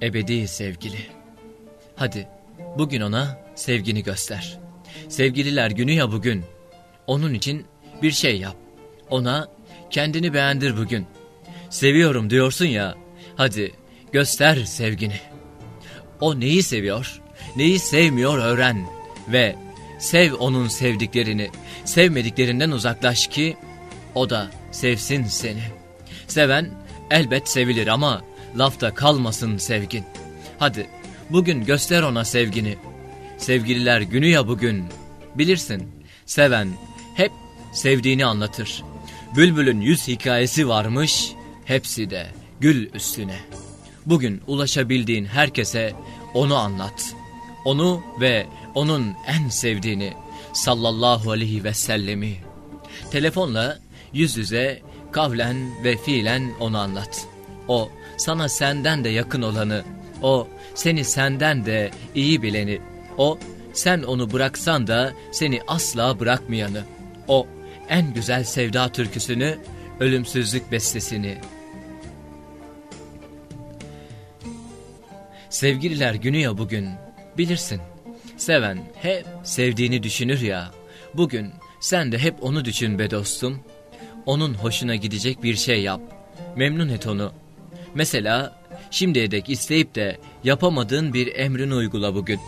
ebedi sevgili. Hadi bugün ona sevgini göster. Sevgililer günü ya bugün. Onun için bir şey yap. Ona kendini beğendir bugün. Seviyorum diyorsun ya. Hadi göster sevgini. O neyi seviyor, neyi sevmiyor öğren. Ve sev onun sevdiklerini. Sevmediklerinden uzaklaş ki o da sevsin seni. Seven elbet sevilir ama lafta kalmasın sevgin. Hadi bugün göster ona sevgini. Sevgililer günü ya bugün. Bilirsin, seven hep sevdiğini anlatır. Bülbülün 100 hikayesi varmış, hepsi de gül üstüne. Bugün ulaşabildiğin herkese onu anlat. Onu ve onun en sevdiğini, sallallahu aleyhi ve sellemi. Telefonla yüz yüze, kavlen ve fiilen onu anlat. O sana senden de yakın olanı, o seni senden de iyi bileni, o sen onu bıraksan da seni asla bırakmayanı, o en güzel sevda türküsünü, ölümsüzlük bestesini. Sevgililer günü ya bugün, bilirsin. Seven hep sevdiğini düşünür ya. Bugün sen de hep onu düşün be dostum. Onun hoşuna gidecek bir şey yap. Memnun et onu. Mesela şimdiye dek isteyip de yapamadığın bir emrini uygula bugün.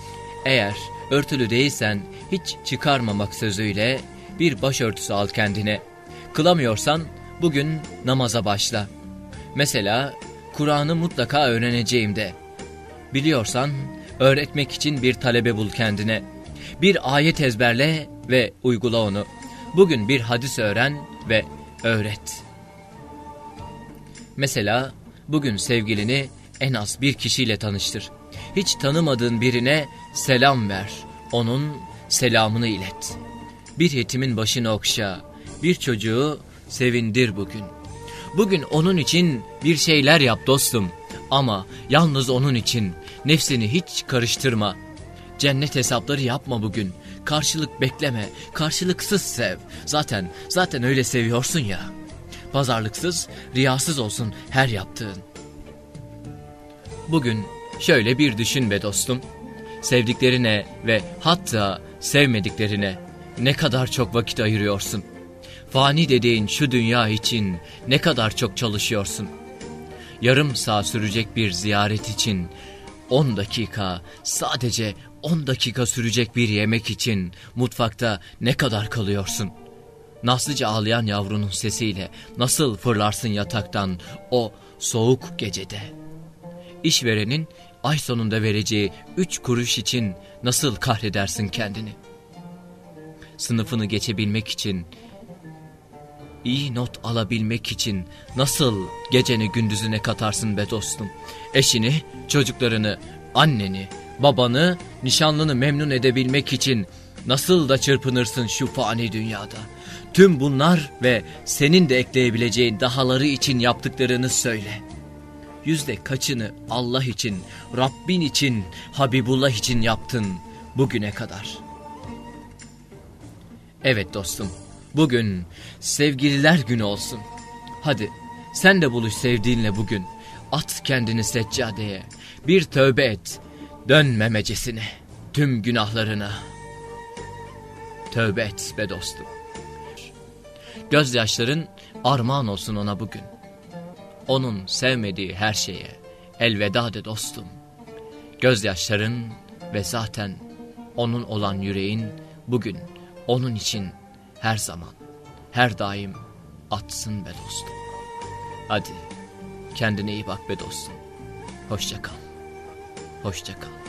Eğer örtülü değilsen hiç çıkarmamak sözüyle bir başörtüsü al kendine. Kılamıyorsan bugün namaza başla. Mesela Kur'an'ı mutlaka öğreneceğim de. Biliyorsan öğretmek için bir talebe bul kendine. Bir ayet ezberle ve uygula onu. Bugün bir hadis öğren ve öğret. Mesela bugün sevgilini en az bir kişiyle tanıştır. Hiç tanımadığın birine selam ver. Onun selamını ilet. Bir yetimin başını okşa. Bir çocuğu sevindir bugün. Bugün onun için bir şeyler yap dostum. Ama yalnız onun için. Nefsini hiç karıştırma. Cennet hesapları yapma bugün. Karşılık bekleme. Karşılıksız sev. Zaten öyle seviyorsun ya. Pazarlıksız, riyasız olsun her yaptığın. Bugün şöyle bir düşün be dostum. Sevdiklerine ve hatta sevmediklerine ne kadar çok vakit ayırıyorsun. Fani dediğin şu dünya için ne kadar çok çalışıyorsun. Yarım saat sürecek bir ziyaret için 10 dakika, sadece 10 dakika sürecek bir yemek için mutfakta ne kadar kalıyorsun? Nazlıca ağlayan yavrunun sesiyle nasıl fırlarsın yataktan o soğuk gecede? İşverenin ay sonunda vereceği 3 kuruş için nasıl kahredersin kendini? Sınıfını geçebilmek için, iyi not alabilmek için nasıl geceni gündüzüne katarsın be dostum? Eşini, çocuklarını, anneni, babanı, nişanlını memnun edebilmek için nasıl da çırpınırsın şu fani dünyada? Tüm bunlar ve senin de ekleyebileceğin dahaları için yaptıklarını söyle. Yüzde kaçını Allah için, Rabbin için, Habibullah için yaptın bugüne kadar? Evet dostum, bugün sevgililer günü olsun. Hadi sen de buluş sevdiğinle bugün. At kendini seccadeye, bir tövbe et, dönmemecesine, tüm günahlarına. Tövbe et be dostum. Gözyaşların armağan olsun ona bugün. Onun sevmediği her şeye elveda de dostum. Gözyaşların ve zaten onun olan yüreğin bugün onun için her zaman, her daim atsın be dostum. Hadi kendine iyi bak be dostum. Hoşça kal. Hoşça kal.